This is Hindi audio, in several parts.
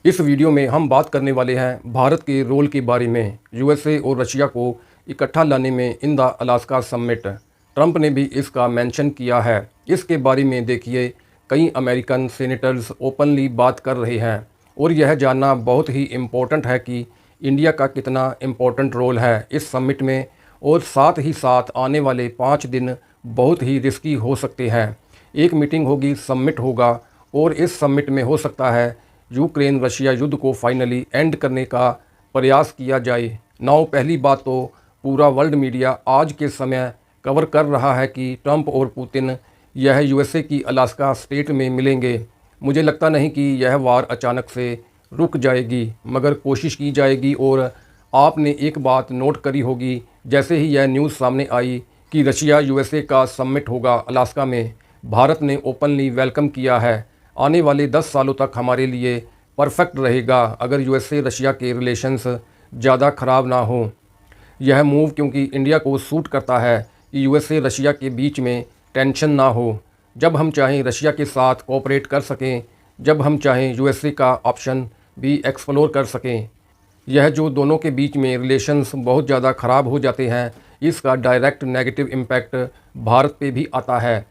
इस वीडियो में हम बात करने वाले हैं भारत के रोल के बारे में यूएसए और रशिया को इकट्ठा लाने में in the Alaska summit. Trump ने भी इसका मेंशन किया है। इसके बारे में देखिए, कई अमेरिकन सेनेटर्स ओपनली बात कर रहे हैं और यह जानना बहुत ही इम्पोर्टेंट है कि इंडिया का कितना इम्पोर्टेंट रोल है इस समिट में। और साथ ही साथ आने वाले 5 दिन बहुत ही रिस्की हो सकते हैं। एक मीटिंग होगी, समिट होगा और इस समिट में हो सकता है यूक्रेन रशिया युद्ध को फाइनली एंड करने का प्रयास किया जाए। नाउ पहली बात तो पूरा वर्ल्ड मीडिया आज के समय कवर कर रहा है कि ट्रंप और पुतिन यह यूएसए की अलास्का स्टेट में मिलेंगे। मुझे लगता नहीं कि यह वार अचानक से रुक जाएगी, मगर कोशिश की जाएगी। और आपने एक बात नोट करी होगी, जैसे ही यह न्यूज़ सामने आई कि रशिया यूएसए का समिट होगा अलास्का में, भारत ने ओपनली वेलकम किया है। आने वाले 10 सालों तक हमारे लिए परफेक्ट रहेगा अगर यूएसए रशिया के रिलेशंस ज़्यादा ख़राब ना हो। यह मूव क्योंकि इंडिया को सूट करता है कि यूएसए रशिया के बीच में टेंशन ना हो। जब हम चाहें रशिया के साथ कोऑपरेट कर सकें, जब हम चाहें यूएसए का ऑप्शन भी एक्सप्लोर कर सकें। यह जो दोनों के बीच में रिलेशंस बहुत ज़्यादा ख़राब हो जाते हैं, इसका डायरेक्ट नेगेटिव इम्पैक्ट भारत पे भी आता है।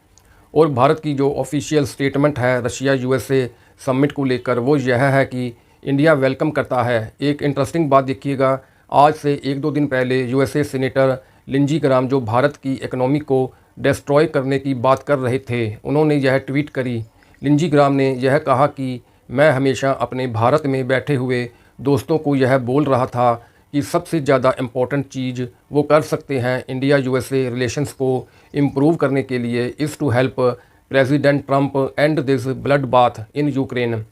और भारत की जो ऑफिशियल स्टेटमेंट है रशिया यूएसए समिट को लेकर, वो यह है कि इंडिया वेलकम करता है। एक इंटरेस्टिंग बात देखिएगा, आज से 1-2 दिन पहले यूएसए सीनेटर लिंजी ग्राम जो भारत की इकोनॉमी को डिस्ट्रॉय करने की बात कर रहे थे, उन्होंने यह ट्वीट करी। लिंजी ग्राम ने यह कहा कि मैं हमेशा अपने भारत में बैठे हुए दोस्तों को यह बोल रहा था कि सबसे ज़्यादा इम्पोर्टेंट चीज़ वो कर सकते हैं इंडिया यूएसए रिलेशंस को इम्प्रूव करने के लिए is to help President Trump and this blood bath in Ukraine.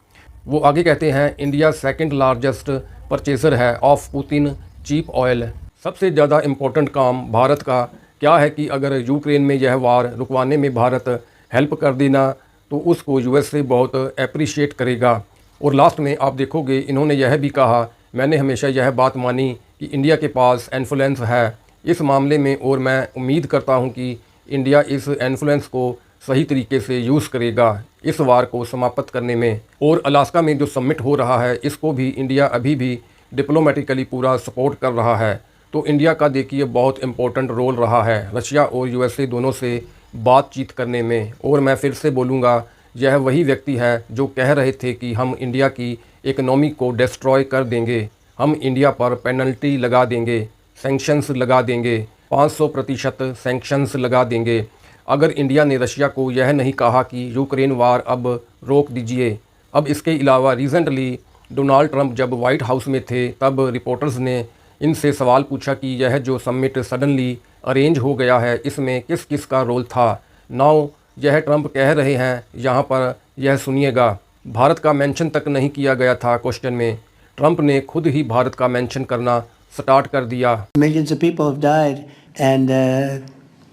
वो आगे कहते हैं, इंडिया सेकंड लार्जेस्ट परचेजर है ऑफ पुतिन चीप ऑयल। सबसे ज़्यादा इम्पोर्टेंट काम भारत का क्या है कि अगर यूक्रेन में यह वार रुकवाने में भारत हेल्प कर देना तो उसको यूएसए बहुत अप्रिशिएट करेगा। और लास्ट में आप देखोगे इन्होंने यह भी कहा, मैंने हमेशा यह बात मानी कि इंडिया के पास इन्फ्लुएंस है इस मामले में और मैं उम्मीद करता हूं कि इंडिया इस इन्फ्लुएंस को सही तरीके से यूज़ करेगा इस वार को समाप्त करने में। और अलास्का में जो समिट हो रहा है, इसको भी इंडिया अभी भी डिप्लोमेटिकली पूरा सपोर्ट कर रहा है। तो इंडिया का देखिए बहुत इम्पोर्टेंट रोल रहा है रशिया और यूएसए दोनों से बातचीत करने में। और मैं फिर से बोलूँगा, यह वही व्यक्ति है जो कह रहे थे कि हम इंडिया की इकनॉमी को डिस्ट्रॉय कर देंगे, हम इंडिया पर पेनल्टी लगा देंगे, सैंक्शंस लगा देंगे, 500% सैंक्शंस लगा देंगे अगर इंडिया ने रशिया को यह नहीं कहा कि यूक्रेन वार अब रोक दीजिए। अब इसके अलावा रिसेंटली डोनाल्ड ट्रंप जब वाइट हाउस में थे, तब रिपोर्टर्स ने इनसे सवाल पूछा कि यह जो समिट सडनली अरेंज हो गया है, इसमें किस किस का रोल था। नाउ यह ट्रंप कह रहे हैं, यहाँ पर यह सुनिएगा, भारत का मेंशन तक नहीं किया गया था क्वेश्चन में, ट्रंप ने खुद ही भारत का मेंशन करना स्टार्ट कर दिया। Millions of people have died and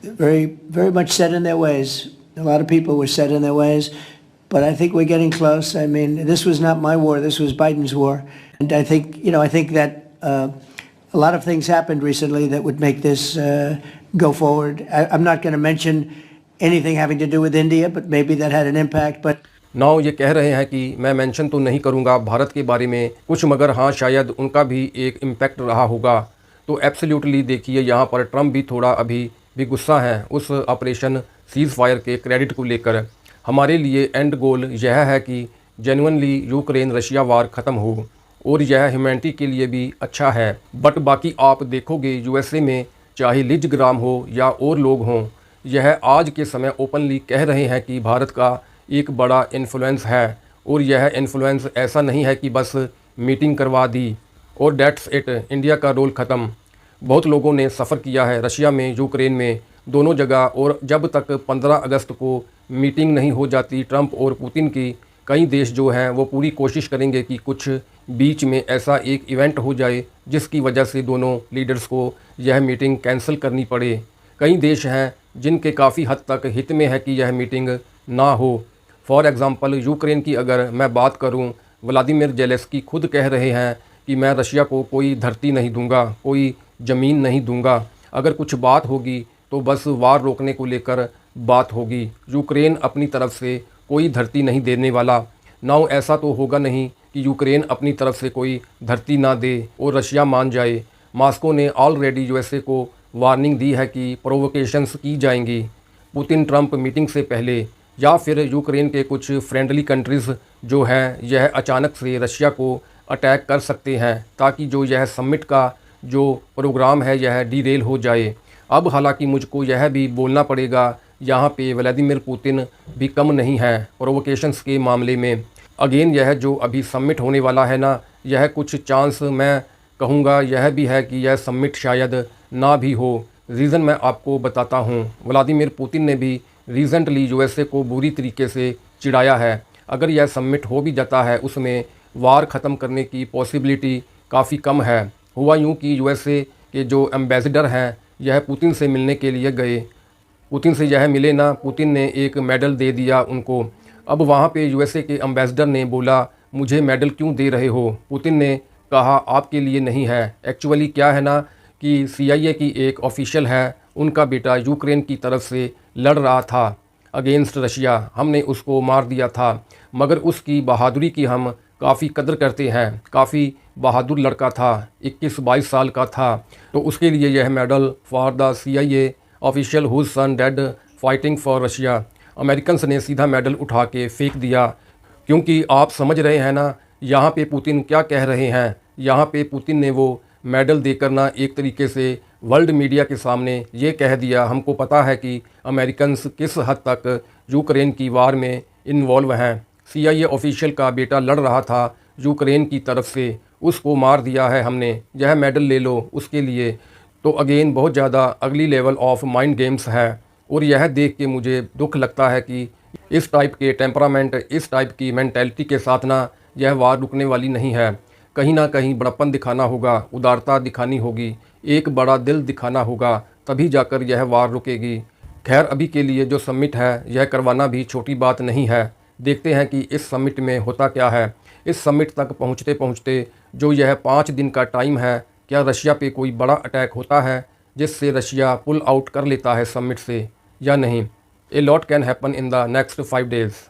very, very much set in their ways. A lot of people were set in their ways, but I think we're getting close. I mean, this was not my war, this was Biden's war. And I think, I think that a lot of things happened recently that would make this go forward. I'm not going to mention anything having to do with India, but maybe that had an impact. But now ये कह रहे हैं कि मैं मेंशन तो नहीं करूंगा भारत के बारे में कुछ, मगर हाँ शायद उनका भी एक इम्पैक्ट रहा होगा। तो एब्सोल्युटली देखिए, यहाँ पर ट्रंप भी थोड़ा अभी भी गुस्सा है उस ऑपरेशन सीज़ फायर के क्रेडिट को लेकर। हमारे लिए एंड गोल यह है कि जेन्युइनली यूक्रेन रशिया वार ख़त्म हो और यह ह्यूमैनिटी के लिए भी अच्छा है। बट बाकी आप देखोगे यूएसए में चाहे लिज ग्राम हो या और लोग हों, यह आज के समय ओपनली कह रहे हैं कि भारत का एक बड़ा इन्फ्लुएंस है। और यह इन्फ्लुएंस ऐसा नहीं है कि बस मीटिंग करवा दी और डेट्स इट, इंडिया का रोल ख़त्म। बहुत लोगों ने सफ़र किया है रशिया में, यूक्रेन में, दोनों जगह। और जब तक 15 अगस्त को मीटिंग नहीं हो जाती ट्रंप और पुतिन की, कई देश जो हैं वो पूरी कोशिश करेंगे कि कुछ बीच में ऐसा एक इवेंट हो जाए जिसकी वजह से दोनों लीडर्स को यह मीटिंग कैंसिल करनी पड़े। कई देश हैं जिनके काफ़ी हद तक हित में है कि यह मीटिंग ना हो। फॉर एग्ज़ाम्पल यूक्रेन की अगर मैं बात करूं, व्लादिमीर जेलेंस्की खुद कह रहे हैं कि मैं रशिया को कोई धरती नहीं दूंगा, कोई ज़मीन नहीं दूंगा। अगर कुछ बात होगी तो बस वार रोकने को लेकर बात होगी। यूक्रेन अपनी तरफ से कोई धरती नहीं देने वाला। नाउ ऐसा तो होगा नहीं कि यूक्रेन अपनी तरफ से कोई धरती ना दे और रशिया मान जाए। मॉस्को ने ऑलरेडी यूएसए को वार्निंग दी है कि प्रोवोकेशंस की जाएंगी पुतिन ट्रंप मीटिंग से पहले, या फिर यूक्रेन के कुछ फ्रेंडली कंट्रीज़ जो हैं यह अचानक से रशिया को अटैक कर सकते हैं ताकि जो यह समिट का जो प्रोग्राम है यह डीरेल हो जाए। अब हालांकि मुझको यह भी बोलना पड़ेगा, यहाँ पे व्लादिमीर पुतिन भी कम नहीं है प्रोवोकेशंस के मामले में। अगेन यह जो अभी समिट होने वाला है ना, यह कुछ चांस मैं कहूँगा यह भी है कि यह समिट शायद ना भी हो। रीज़न मैं आपको बताता हूँ। व्लादिमीर पुतिन ने भी रिसेंटली यूएसए को बुरी तरीके से चिढ़ाया है। अगर यह समिट हो भी जाता है उसमें वार ख़त्म करने की पॉसिबिलिटी काफ़ी कम है। हुआ यूँ कि यूएसए के जो एम्बेसडर हैं यह पुतिन से मिलने के लिए गए। पुतिन से यह मिले ना, पुतिन ने एक मेडल दे दिया उनको। अब वहाँ पे यूएसए के एम्बेसडर ने बोला मुझे मेडल क्यों दे रहे हो? पुतिन ने कहा आपके लिए नहीं है। एक्चुअली क्या है ना कि CIA की एक ऑफिशियल है, उनका बेटा यूक्रेन की तरफ से लड़ रहा था अगेंस्ट रशिया। हमने उसको मार दिया था, मगर उसकी बहादुरी की हम काफ़ी कदर करते हैं। काफ़ी बहादुर लड़का था, 21-22 साल का था। तो उसके लिए यह medal for the CIA official whose son dead fighting for Russia. Americans ने सीधा मेडल उठा के फेंक दिया। क्योंकि आप समझ रहे हैं ना यहाँ पे पुतिन क्या कह रहे हैं। यहाँ पे पुतिन ने वो मेडल देकर ना एक तरीके से वर्ल्ड मीडिया के सामने ये कह दिया, हमको पता है कि अमेरिकन्स किस हद तक यूक्रेन की वार में इन्वॉल्व हैं। CIA ऑफिशियल का बेटा लड़ रहा था यूक्रेन की तरफ से, उसको मार दिया है हमने, यह मेडल ले लो उसके लिए। तो अगेन बहुत ज़्यादा अगली लेवल ऑफ माइंड गेम्स है। और यह देख के मुझे दुख लगता है कि इस टाइप के टेम्परामेंट, इस टाइप की मेंटेलिटी के साथ ना यह वार रुकने वाली नहीं है। कहीं ना कहीं बड़प्पन दिखाना होगा, उदारता दिखानी होगी, एक बड़ा दिल दिखाना होगा, तभी जाकर यह वार रुकेगी। खैर अभी के लिए जो समिट है यह करवाना भी छोटी बात नहीं है। देखते हैं कि इस समिट में होता क्या है। इस समिट तक पहुँचते पहुँचते जो यह 5 दिन का टाइम है, क्या रशिया पे कोई बड़ा अटैक होता है जिससे रशिया पुल आउट कर लेता है समिट से या नहीं? A lot can happen in the next 5 days।